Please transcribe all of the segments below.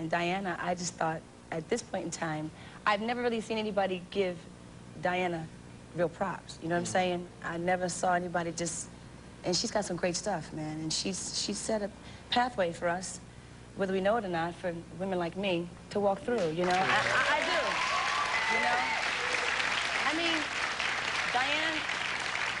and Diana, I just thought, at this point in time, I've never really seen anybody give Diana real props. You know what I'm saying? I never saw anybody just, and she's got some great stuff, man. And she's set a pathway for us, whether we know it or not, for women like me to walk through, you know? I do, you know? I mean,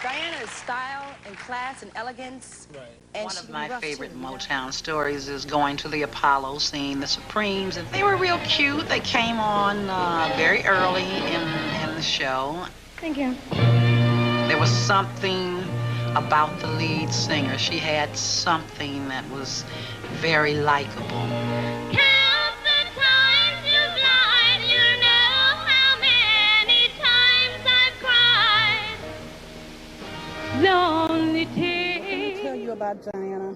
Diana's style and class and elegance. Right. And one of my favorite Motown stories is going to the Apollo, seeing the Supremes. And they were real cute. They came on very early in the show. Thank you. There was something about the lead singer. She had something that was very likable. Let me tell you about Diana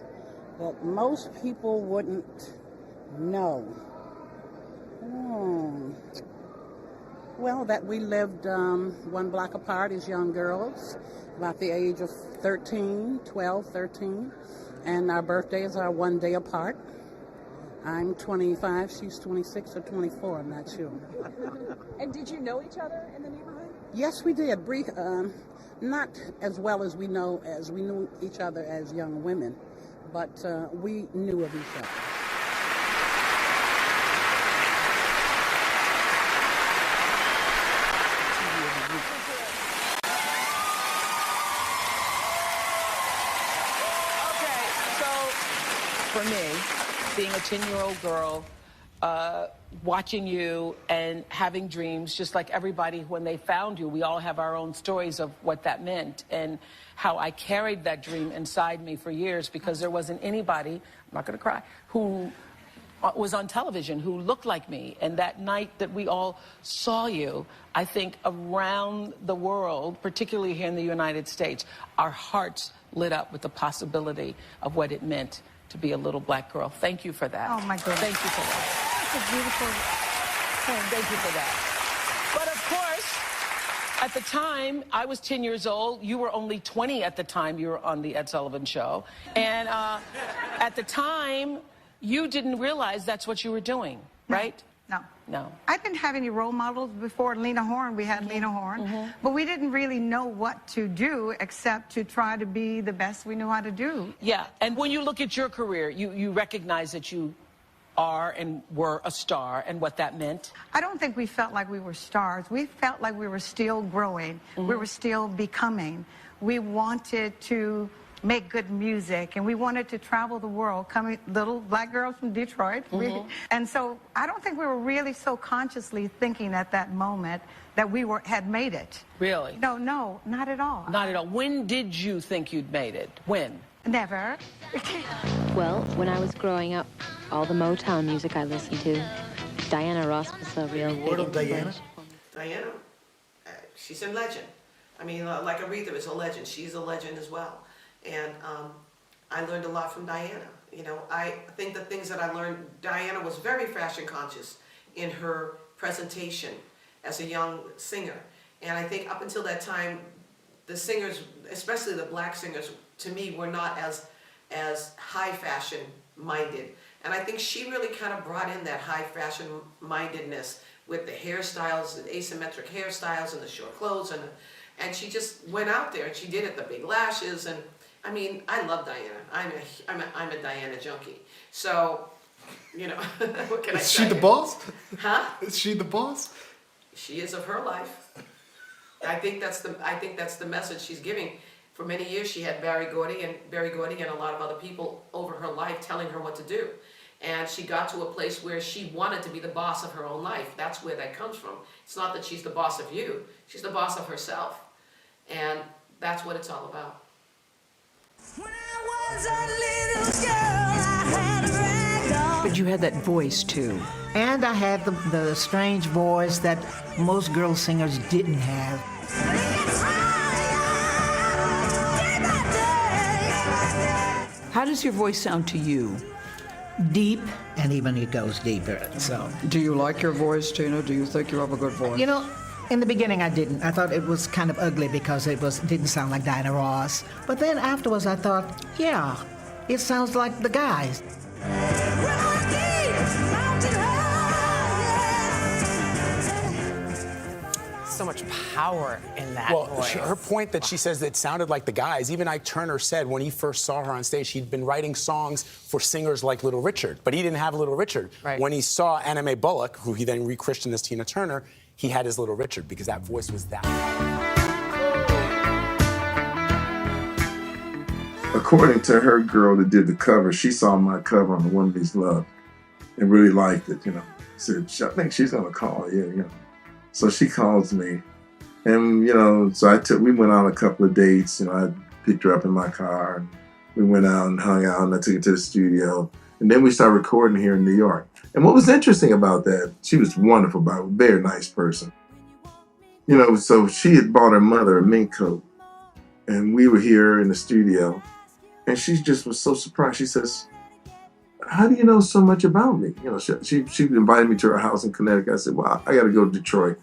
that most people wouldn't know. Well, that we lived one block apart as young girls, about the age of 12, 13, and our birthdays are one day apart. I'm 25, she's 26 or 24, I'm not sure. And did you know each other in the neighborhood? Yes, we did. Not as well as we knew each other as young women, but we knew of each other. Okay, so for me, being a 10-year-old girl, watching you and having dreams, just like everybody when they found you, we all have our own stories of what that meant and how I carried that dream inside me for years because there wasn't anybody, I'm not going to cry, who was on television who looked like me. And that night that we all saw you, I think around the world, particularly here in the United States, our hearts lit up with the possibility of what it meant to be a little black girl. Thank you for that. Oh, my goodness. Thank you for that. That's a beautiful thing. Thank you for that. But of course, at the time, I was 10 years old. You were only 20 at the time you were on the Ed Sullivan Show. And at the time, you didn't realize that's what you were doing, right? No. No. I've been having role models before. Lena Horne, we had Lena Horne. But we didn't really know what to do except to try to be the best we knew how to do. Yeah, and when you look at your career, you recognize that you are and were a star and what that meant? I don't think we felt like we were stars. We felt like we were still growing. We were still becoming. We wanted to make good music, and we wanted to travel the world, coming little black girls from Detroit. And so I don't think we were really so consciously thinking at that moment that we had made it. Really? No, not at all. Not at all. When did you think you'd made it? When? Never. Well, when I was growing up, all the Motown music I listened to, Diana Ross was a real big Word of Diana? Diana, she's a legend. I mean, like Aretha is a legend. She's a legend as well. And I learned a lot from Diana. You know, I think the things that I learned, Diana was very fashion conscious in her presentation as a young singer. And I think up until that time, the singers, especially the black singers, to me, were not as high fashion minded. And I think she really kind of brought in that high fashion mindedness with the hairstyles, the asymmetric hairstyles and the short clothes. And she just went out there and she did it, the big lashes. And I mean, I love Diana. I'm a Diana junkie. So, you know, what can I say? Is she the boss? Huh? Is she the boss? She is of her life. I think that's the message she's giving. For many years, she had Berry Gordy and a lot of other people over her life telling her what to do. And she got to a place where she wanted to be the boss of her own life. That's where that comes from. It's not that she's the boss of you. She's the boss of herself. And that's what it's all about. When I was a little girl, I had a rag doll. But you had that voice, too. And I had the strange voice that most girl singers didn't have. How does your voice sound to you? Deep, and even it goes deeper, so. Do you like your voice, Tina? Do you think you have a good voice? You know, in the beginning I didn't. I thought it was kind of ugly because it didn't sound like Diana Ross. But then afterwards I thought, yeah, it sounds like the guys. Mountain power in that voice. Her point that she says that it sounded like the guys, even Ike Turner said when he first saw her on stage, he'd been writing songs for singers like Little Richard, but he didn't have Little Richard. Right. When he saw Anna Mae Bullock, who he then re-christened as Tina Turner, he had his Little Richard because that voice was that. According to her girl that did the cover, she saw my cover on The Woman Needs Love and really liked it, Said, I think she's gonna call you, So she calls me, and so we went on a couple of dates. I picked her up in my car, and we went out and hung out, and I took her to the studio, and then we started recording here in New York. And what was interesting about that, she was wonderful, but a very nice person. So she had bought her mother a mink coat, and we were here in the studio, and she just was so surprised. She says, "How do you know so much about me?" She invited me to her house in Connecticut. I said, "Well, I got to go to Detroit."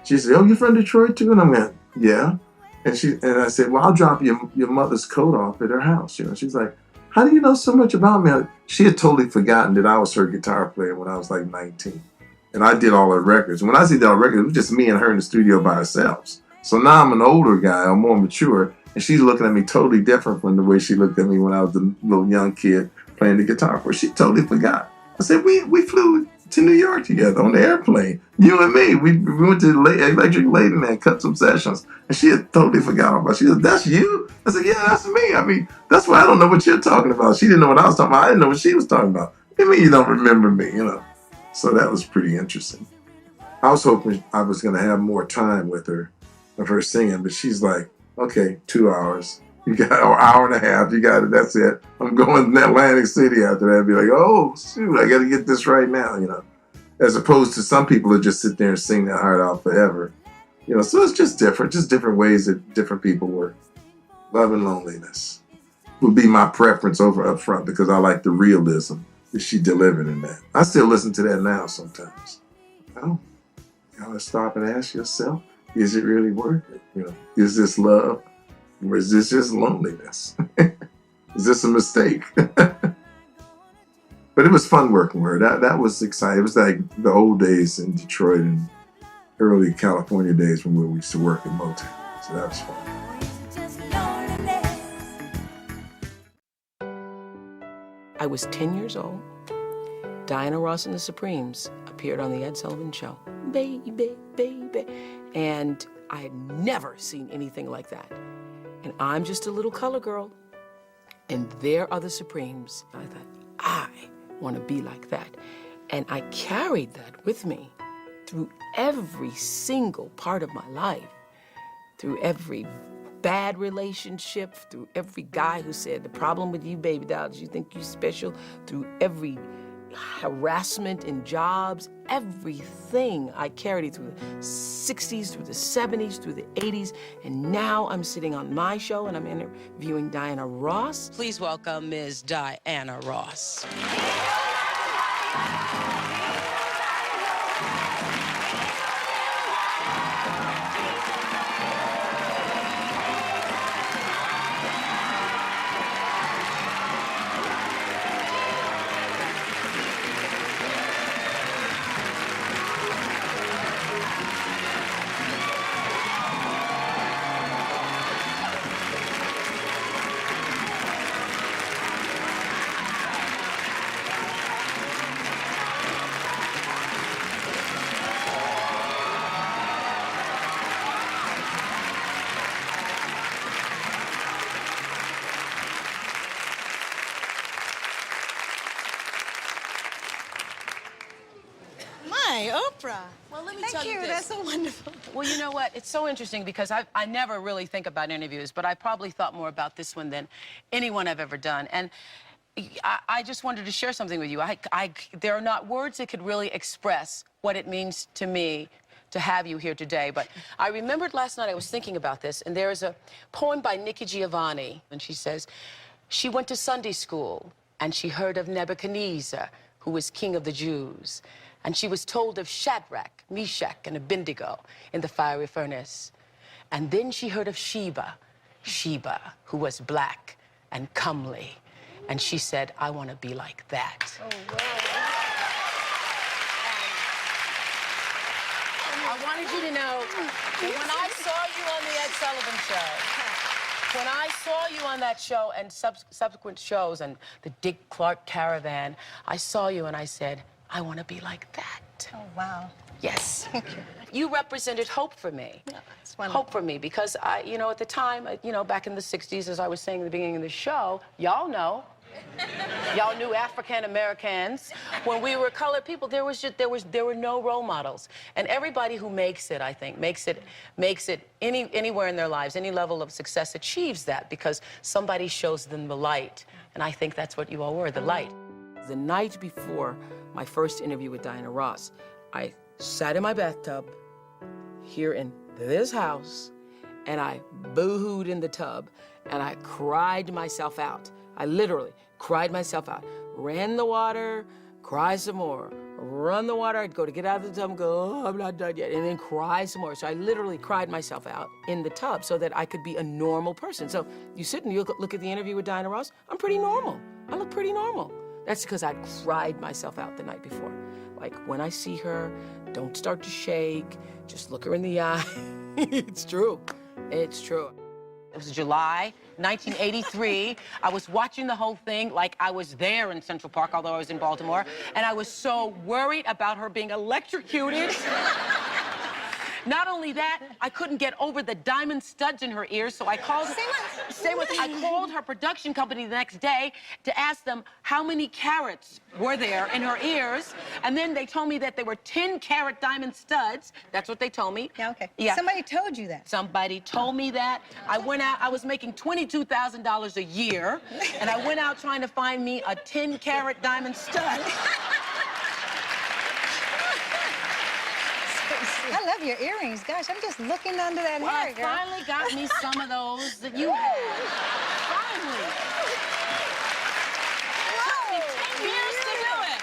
She said, "Oh, you're from Detroit too?" And I went, "Yeah." And I said, "Well, I'll drop your mother's coat off at her house." She's like, "How do you know so much about me?" She had totally forgotten that I was her guitar player when I was like 19. And I did all her records. And when I say did all her records, it was just me and her in the studio by ourselves. So now I'm an older guy, I'm more mature, and she's looking at me totally different from the way she looked at me when I was a little young kid playing the guitar for her. She totally forgot. I said, we flew to New York together on the airplane. You and me. We went to Electric Ladyland, cut some sessions, and she had totally forgot about it. She said, "That's you?" I said, "Yeah, that's me. I mean, that's why I don't know what you're talking about." She didn't know what I was talking about. I didn't know what she was talking about. I mean, you don't remember me, So that was pretty interesting. I was hoping I was going to have more time with her, of her singing, but she's like, "Okay, 2 hours. You got an hour and a half. You got it. That's it. I'm going to Atlantic City after that." I'd be like, "Oh, shoot, I got to get this right now," As opposed to some people that just sit there and sing their heart out forever. So it's just different ways that different people work. Love and Loneliness would be my preference over Up Front because I like the realism that she delivered in that. I still listen to that now sometimes. You gotta stop and ask yourself, is it really worth it? Is this love? Or is this just loneliness? Is this a mistake? But it was fun working with her. That was exciting. It was like the old days in Detroit and early California days when we used to work in Motown. So that was fun. I was 10 years old. Diana Ross and the Supremes appeared on the Ed Sullivan Show. Baby, baby. And I had never seen anything like that. And I'm just a little color girl. And there are the Supremes. I thought, I want to be like that. And I carried that with me through every single part of my life, through every bad relationship, through every guy who said, "The problem with you, baby doll, is you think you're special," through every harassment in jobs, everything. I carried it through the 60s, through the 70s, through the 80s, and now I'm sitting on my show and I'm interviewing Diana Ross. Please welcome Ms. Diana Ross. Oprah. Well, let me tell you this. That's so wonderful. Well, you know what? It's so interesting because I never really think about interviews, but I probably thought more about this one than anyone I've ever done. And I just wanted to share something with you. There are not words that could really express what it means to me to have you here today. But I remembered last night I was thinking about this, and there is a poem by Nikki Giovanni, and she says, she went to Sunday school, and she heard of Nebuchadnezzar, who was king of the Jews. And she was told of Shadrach, Meshach, and Abednego in the fiery furnace. And then she heard of Sheba, who was black and comely. And she said, I want to be like that. Oh, wow. I wanted you to know that when I saw you on the Ed Sullivan Show, when I saw you on that show and subsequent shows and the Dick Clark Caravan, I saw you and I said, I want to be like that. Oh, wow. Yes. Thank you. You represented hope for me. Yeah, it's wonderful. Hope for me, because you know, at the time, you know, back in the 60s, as I was saying at the beginning of the show, y'all know. Y'all knew African Americans. When we were colored people, there were no role models. And everybody who makes it, I think, makes it anywhere in their lives, any level of success achieves that because somebody shows them the light. And I think that's what you all were, the light. The night before my first interview with Diana Ross, I sat in my bathtub here in this house, and I boo-hooed in the tub, and I cried myself out. I literally cried myself out. Ran the water, cry some more. Run the water, I'd go to get out of the tub and go, oh, I'm not done yet, and then cry some more. So I literally cried myself out in the tub so that I could be a normal person. So you sit and you look at the interview with Diana Ross, I'm pretty normal. I look pretty normal. That's because I cried myself out the night before. Like, when I see her, don't start to shake, just look her in the eye. It's true, it's true. It was July 1983. I was watching the whole thing like I was there in Central Park, although I was in Baltimore, and I was so worried about her being electrocuted. Not only that, I couldn't get over the diamond studs in her ears, so I called... I called her production company the next day to ask them how many carats were there in her ears, and then they told me that they were 10-carat diamond studs. That's what they told me. Yeah, okay. Yeah. Somebody told you that. Somebody told me that. I went out, I was making $22,000 a year, and I went out trying to find me a 10-carat diamond stud. I love your earrings. Gosh, I'm just looking under that hair, girl. I finally got me some of those that you had. Finally. Took me 10 years to do it.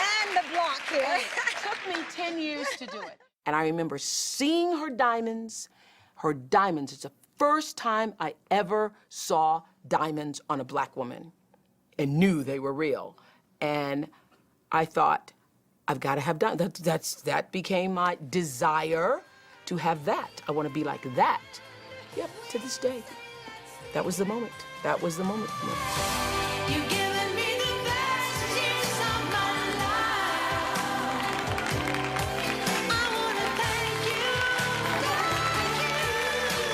And the block here. It took me 10 years to do it. And I remember seeing her diamonds. Her diamonds. It's the first time I ever saw diamonds on a black woman and knew they were real. And I thought, I've got to have diamonds. That became my desire to have that. I want to be like that. Yep, to this day. That was the moment. That was the moment for me. You've given me the best years of my life. I want to thank you.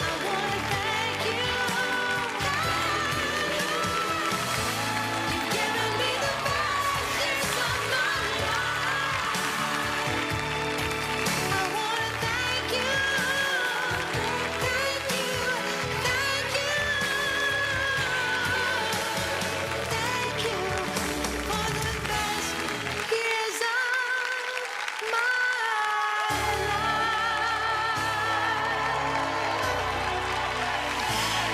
I want to thank you. You've given me the best years of my life. I want to thank you. Thank you. Thank you. Thank you for the best years of my life.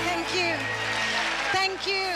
Thank you. Thank you.